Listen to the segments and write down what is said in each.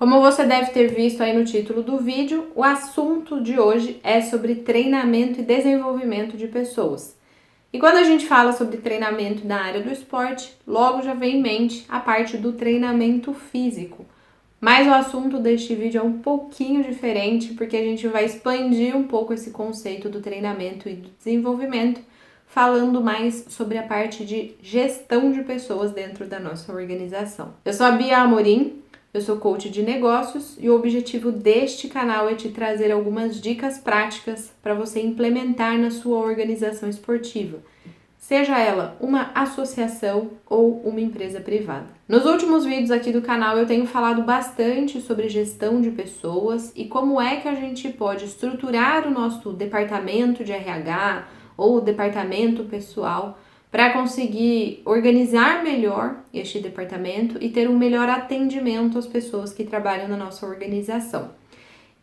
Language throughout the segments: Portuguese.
Como você deve ter visto aí no título do vídeo, o assunto de hoje é sobre treinamento e desenvolvimento de pessoas. E quando a gente fala sobre treinamento na área do esporte, logo já vem em mente a parte do treinamento físico. Mas o assunto deste vídeo é um pouquinho diferente, porque a gente vai expandir um pouco esse conceito do treinamento e do desenvolvimento, falando mais sobre a parte de gestão de pessoas dentro da nossa organização. Eu sou a Bia Amorim, eu sou coach de negócios e o objetivo deste canal é te trazer algumas dicas práticas para você implementar na sua organização esportiva, seja ela uma associação ou uma empresa privada. Nos últimos vídeos aqui do canal eu tenho falado bastante sobre gestão de pessoas e como é que a gente pode estruturar o nosso departamento de RH ou o departamento pessoal para conseguir organizar melhor este departamento e ter um melhor atendimento às pessoas que trabalham na nossa organização.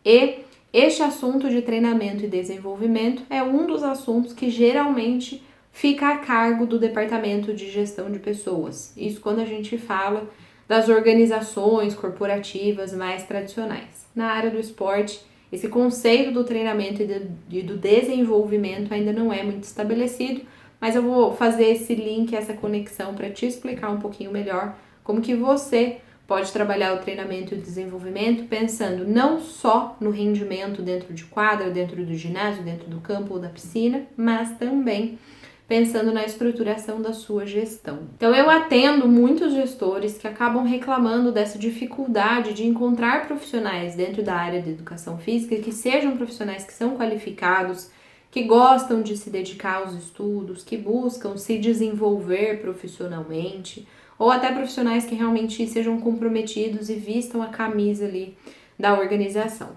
E este assunto de treinamento e desenvolvimento é um dos assuntos que geralmente fica a cargo do departamento de gestão de pessoas. Isso quando a gente fala das organizações corporativas mais tradicionais. Na área do esporte, esse conceito do treinamento e do desenvolvimento ainda não é muito estabelecido, mas eu vou fazer esse link, essa conexão para te explicar um pouquinho melhor como que você pode trabalhar o treinamento e o desenvolvimento pensando não só no rendimento dentro de quadra, dentro do ginásio, dentro do campo ou da piscina, mas também pensando na estruturação da sua gestão. Então eu atendo muitos gestores que acabam reclamando dessa dificuldade de encontrar profissionais dentro da área de educação física que sejam profissionais que são qualificados, que gostam de se dedicar aos estudos, que buscam se desenvolver profissionalmente, ou até profissionais que realmente sejam comprometidos e vistam a camisa ali da organização.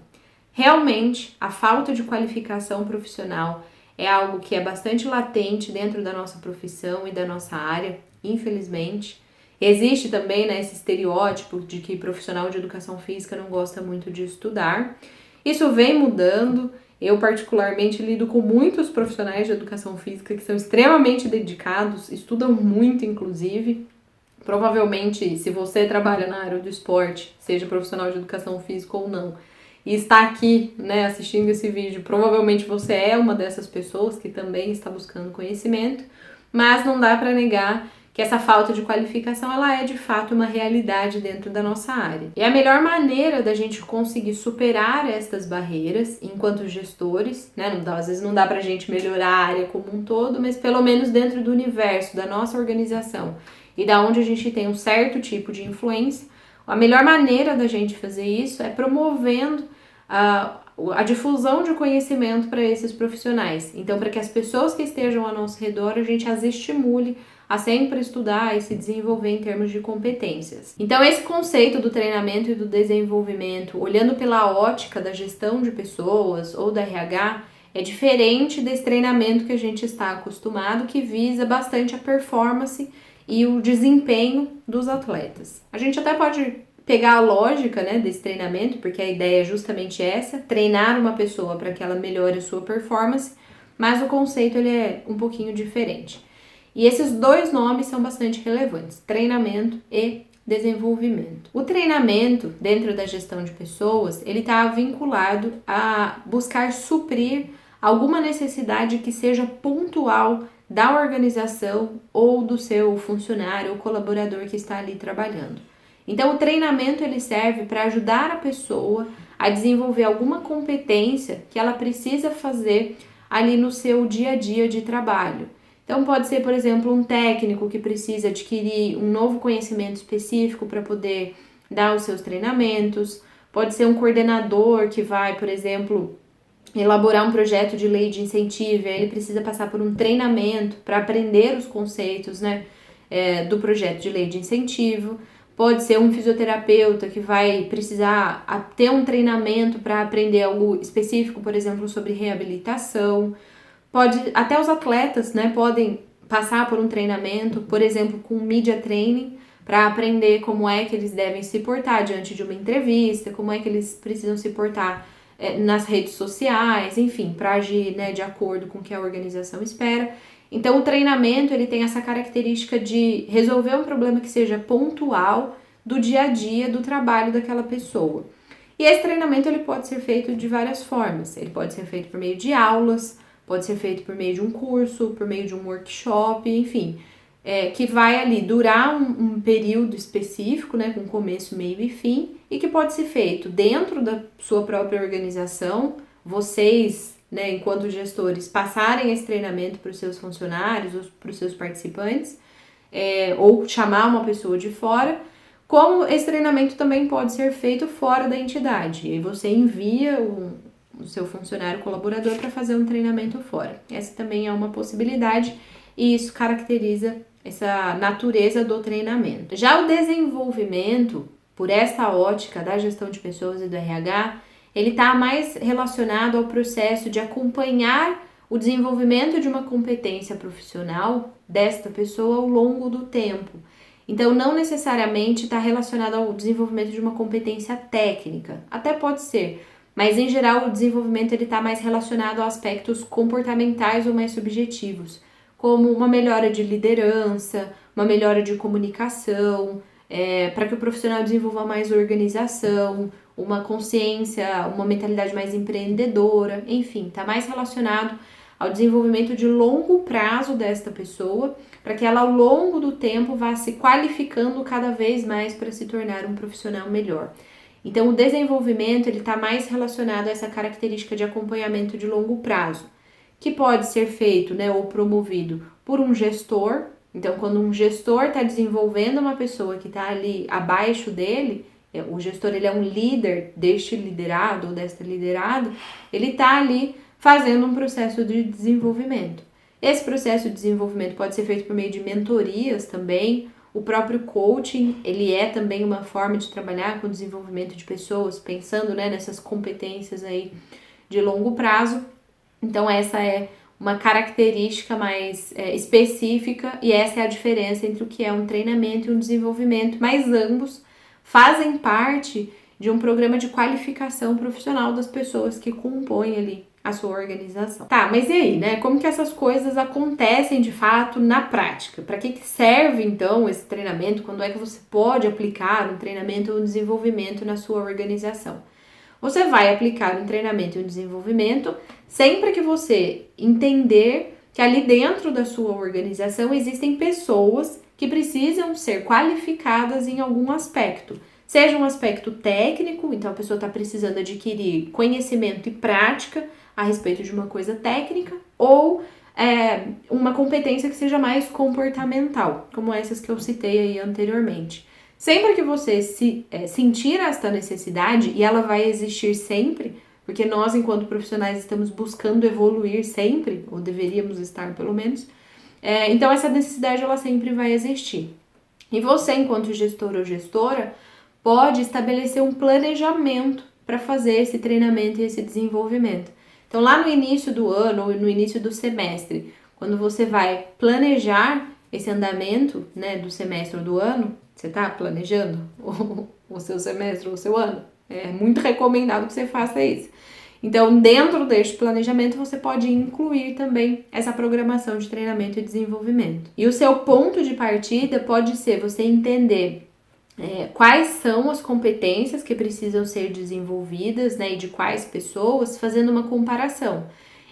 Realmente, a falta de qualificação profissional é algo que é bastante latente dentro da nossa profissão e da nossa área, infelizmente. Existe também, né, esse estereótipo de que profissional de educação física não gosta muito de estudar. Isso vem mudando. Eu, particularmente, lido com muitos profissionais de educação física que são extremamente dedicados, estudam muito, inclusive. Provavelmente, se você trabalha na área do esporte, seja profissional de educação física ou não, e está aqui, né, assistindo esse vídeo, provavelmente você é uma dessas pessoas que também está buscando conhecimento, mas não dá para negar que essa falta de qualificação ela é de fato uma realidade dentro da nossa área. E a melhor maneira da gente conseguir superar estas barreiras enquanto gestores, né, às vezes não dá pra gente melhorar a área como um todo, mas pelo menos dentro do universo da nossa organização e da onde a gente tem um certo tipo de influência, a melhor maneira da gente fazer isso é promovendo a difusão de conhecimento para esses profissionais. Então, para que as pessoas que estejam ao nosso redor, a gente as estimule a sempre estudar e se desenvolver em termos de competências. Então, esse conceito do treinamento e do desenvolvimento, olhando pela ótica da gestão de pessoas ou da RH, é diferente desse treinamento que a gente está acostumado, que visa bastante a performance e o desempenho dos atletas. A gente até pode pegar a lógica, né, desse treinamento, porque a ideia é justamente essa, treinar uma pessoa para que ela melhore a sua performance, mas o conceito ele é um pouquinho diferente. E esses dois nomes são bastante relevantes, treinamento e desenvolvimento. O treinamento dentro da gestão de pessoas, ele está vinculado a buscar suprir alguma necessidade que seja pontual da organização ou do seu funcionário ou colaborador que está ali trabalhando. Então, o treinamento ele serve para ajudar a pessoa a desenvolver alguma competência que ela precisa fazer ali no seu dia a dia de trabalho. Então, pode ser, por exemplo, um técnico que precisa adquirir um novo conhecimento específico para poder dar os seus treinamentos. Pode ser um coordenador que vai, por exemplo, elaborar um projeto de lei de incentivo, aí ele precisa passar por um treinamento para aprender os conceitos, né, do projeto de lei de incentivo. Pode ser um fisioterapeuta que vai precisar ter um treinamento para aprender algo específico, por exemplo, sobre reabilitação. Até os atletas, né, podem passar por um treinamento, por exemplo, com media training, para aprender como é que eles devem se portar diante de uma entrevista, como é que eles precisam se portar nas redes sociais, enfim, para agir, né, de acordo com o que a organização espera. Então, o treinamento ele tem essa característica de resolver um problema que seja pontual, do dia a dia, do trabalho daquela pessoa. E esse treinamento ele pode ser feito de várias formas. Ele pode ser feito por meio de aulas, pode ser feito por meio de um curso, por meio de um workshop, enfim, que vai ali durar um período específico, né, com começo, meio e fim, e que pode ser feito dentro da sua própria organização. Vocês, né, enquanto gestores, passarem esse treinamento para os seus funcionários ou para os seus participantes, ou chamar uma pessoa de fora, como esse treinamento também pode ser feito fora da entidade. E aí você envia o seu funcionário colaborador para fazer um treinamento fora. Essa também é uma possibilidade e isso caracteriza essa natureza do treinamento. Já o desenvolvimento, por essa ótica da gestão de pessoas e do RH, ele está mais relacionado ao processo de acompanhar o desenvolvimento de uma competência profissional desta pessoa ao longo do tempo. Então, não necessariamente está relacionado ao desenvolvimento de uma competência técnica, até pode ser, mas em geral o desenvolvimento está mais relacionado a aspectos comportamentais ou mais subjetivos, como uma melhora de liderança, uma melhora de comunicação, para que o profissional desenvolva mais organização, uma consciência, uma mentalidade mais empreendedora, enfim, está mais relacionado ao desenvolvimento de longo prazo desta pessoa, para que ela ao longo do tempo vá se qualificando cada vez mais para se tornar um profissional melhor. Então o desenvolvimento ele está mais relacionado a essa característica de acompanhamento de longo prazo, que pode ser feito, né, ou promovido por um gestor. Então quando um gestor está desenvolvendo uma pessoa que está ali abaixo dele, o gestor ele é um líder deste liderado ou desta liderada, ele está ali fazendo um processo de desenvolvimento. Esse processo de desenvolvimento pode ser feito por meio de mentorias também. O próprio coaching, ele é também uma forma de trabalhar com o desenvolvimento de pessoas, pensando, né, nessas competências aí de longo prazo. Então essa é uma característica mais específica e essa é a diferença entre o que é um treinamento e um desenvolvimento, mas ambos fazem parte de um programa de qualificação profissional das pessoas que compõem ali a sua organização. Tá, mas e aí, né? Como que essas coisas acontecem de fato na prática? Para que serve então esse treinamento? Quando é que você pode aplicar um treinamento ou um desenvolvimento na sua organização? Você vai aplicar um treinamento e um desenvolvimento sempre que você entender que ali dentro da sua organização existem pessoas que precisam ser qualificadas em algum aspecto. Seja um aspecto técnico, então a pessoa está precisando adquirir conhecimento e prática a respeito de uma coisa técnica, ou uma competência que seja mais comportamental, como essas que eu citei aí anteriormente. Sempre que você sentir esta necessidade, e ela vai existir sempre, porque nós, enquanto profissionais, estamos buscando evoluir sempre, ou deveríamos estar pelo menos, então essa necessidade ela sempre vai existir. E você, enquanto gestor ou gestora, pode estabelecer um planejamento para fazer esse treinamento e esse desenvolvimento. Então, lá no início do ano ou no início do semestre, quando você vai planejar esse andamento, né, do semestre ou do ano, você está planejando o seu semestre ou o seu ano? É muito recomendado que você faça isso. Então, dentro deste planejamento, você pode incluir também essa programação de treinamento e desenvolvimento. E o seu ponto de partida pode ser você entender quais são as competências que precisam ser desenvolvidas, né, e de quais pessoas, fazendo uma comparação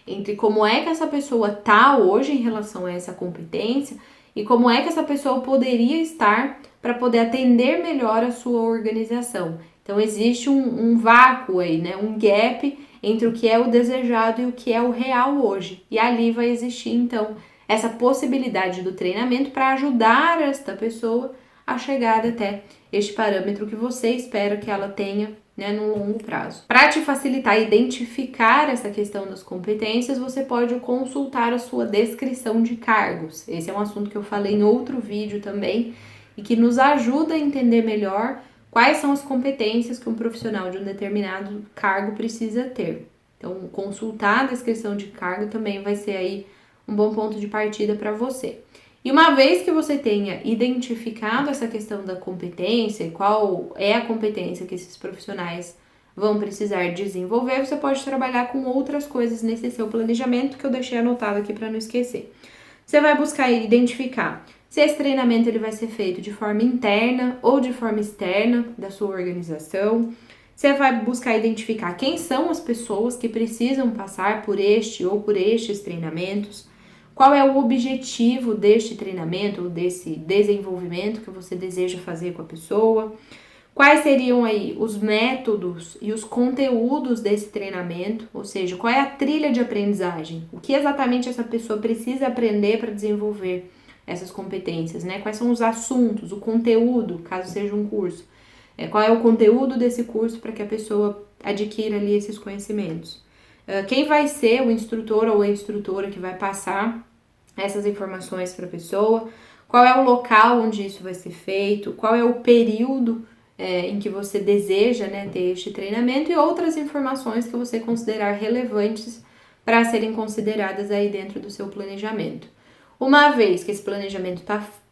entre como é que essa pessoa está hoje em relação a essa competência e como é que essa pessoa poderia estar para poder atender melhor a sua organização. Então existe um vácuo aí, né, um gap entre o que é o desejado e o que é o real hoje. E ali vai existir então essa possibilidade do treinamento para ajudar esta pessoa a chegar até este parâmetro que você espera que ela tenha, né, no longo prazo. Para te facilitar identificar essa questão das competências, você pode consultar a sua descrição de cargos. Esse é um assunto que eu falei em outro vídeo também e que nos ajuda a entender melhor quais são as competências que um profissional de um determinado cargo precisa ter. Então, consultar a descrição de cargo também vai ser aí um bom ponto de partida para você. E uma vez que você tenha identificado essa questão da competência e qual é a competência que esses profissionais vão precisar desenvolver, você pode trabalhar com outras coisas nesse seu planejamento que eu deixei anotado aqui para não esquecer. Você vai buscar identificar se esse treinamento ele vai ser feito de forma interna ou de forma externa da sua organização. Você vai buscar identificar quem são as pessoas que precisam passar por este ou por estes treinamentos, qual é o objetivo deste treinamento ou desse desenvolvimento que você deseja fazer com a pessoa, quais seriam aí os métodos e os conteúdos desse treinamento, ou seja, qual é a trilha de aprendizagem, o que exatamente essa pessoa precisa aprender para desenvolver essas competências, né? Quais são os assuntos, o conteúdo, caso seja um curso. Qual é o conteúdo desse curso para que a pessoa adquira ali esses conhecimentos. Quem vai ser o instrutor ou a instrutora que vai passar essas informações para a pessoa, qual é o local onde isso vai ser feito, qual é o período em que você deseja, né, ter este treinamento e outras informações que você considerar relevantes para serem consideradas aí dentro do seu planejamento. Uma vez que esse planejamento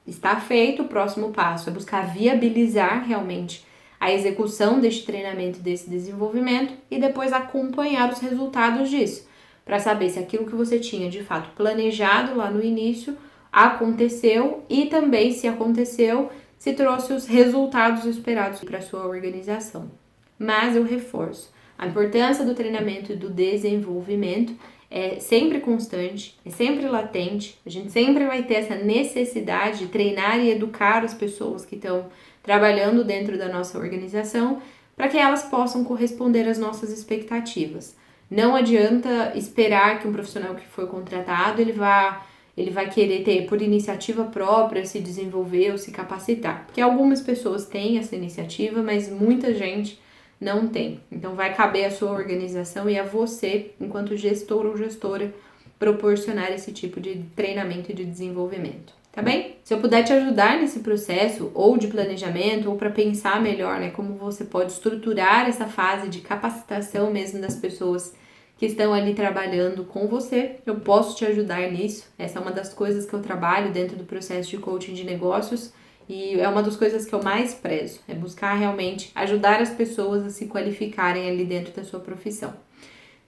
está feito, o próximo passo é buscar viabilizar realmente a execução deste treinamento, desse desenvolvimento e depois acompanhar os resultados disso, para saber se aquilo que você tinha de fato planejado lá no início aconteceu e também, se aconteceu, se trouxe os resultados esperados para a sua organização. Mas eu reforço, a importância do treinamento e do desenvolvimento é sempre constante, é sempre latente, a gente sempre vai ter essa necessidade de treinar e educar as pessoas que estão trabalhando dentro da nossa organização para que elas possam corresponder às nossas expectativas. Não adianta esperar que um profissional que foi contratado ele vai querer ter por iniciativa própria se desenvolver ou se capacitar, porque algumas pessoas têm essa iniciativa, mas muita gente não tem. Então vai caber à sua organização e a você, enquanto gestor ou gestora, proporcionar esse tipo de treinamento e de desenvolvimento. Tá bem? Se eu puder te ajudar nesse processo, ou de planejamento, ou para pensar melhor, né, como você pode estruturar essa fase de capacitação mesmo das pessoas que estão ali trabalhando com você, eu posso te ajudar nisso. Essa é uma das coisas que eu trabalho dentro do processo de coaching de negócios e é uma das coisas que eu mais prezo, é buscar realmente ajudar as pessoas a se qualificarem ali dentro da sua profissão.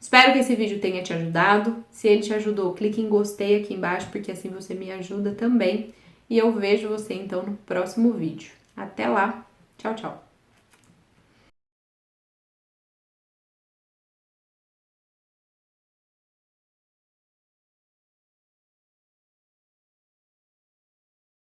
Espero que esse vídeo tenha te ajudado. Se ele te ajudou, clique em gostei aqui embaixo, porque assim você me ajuda também. E eu vejo você então no próximo vídeo. Até lá. Tchau, tchau.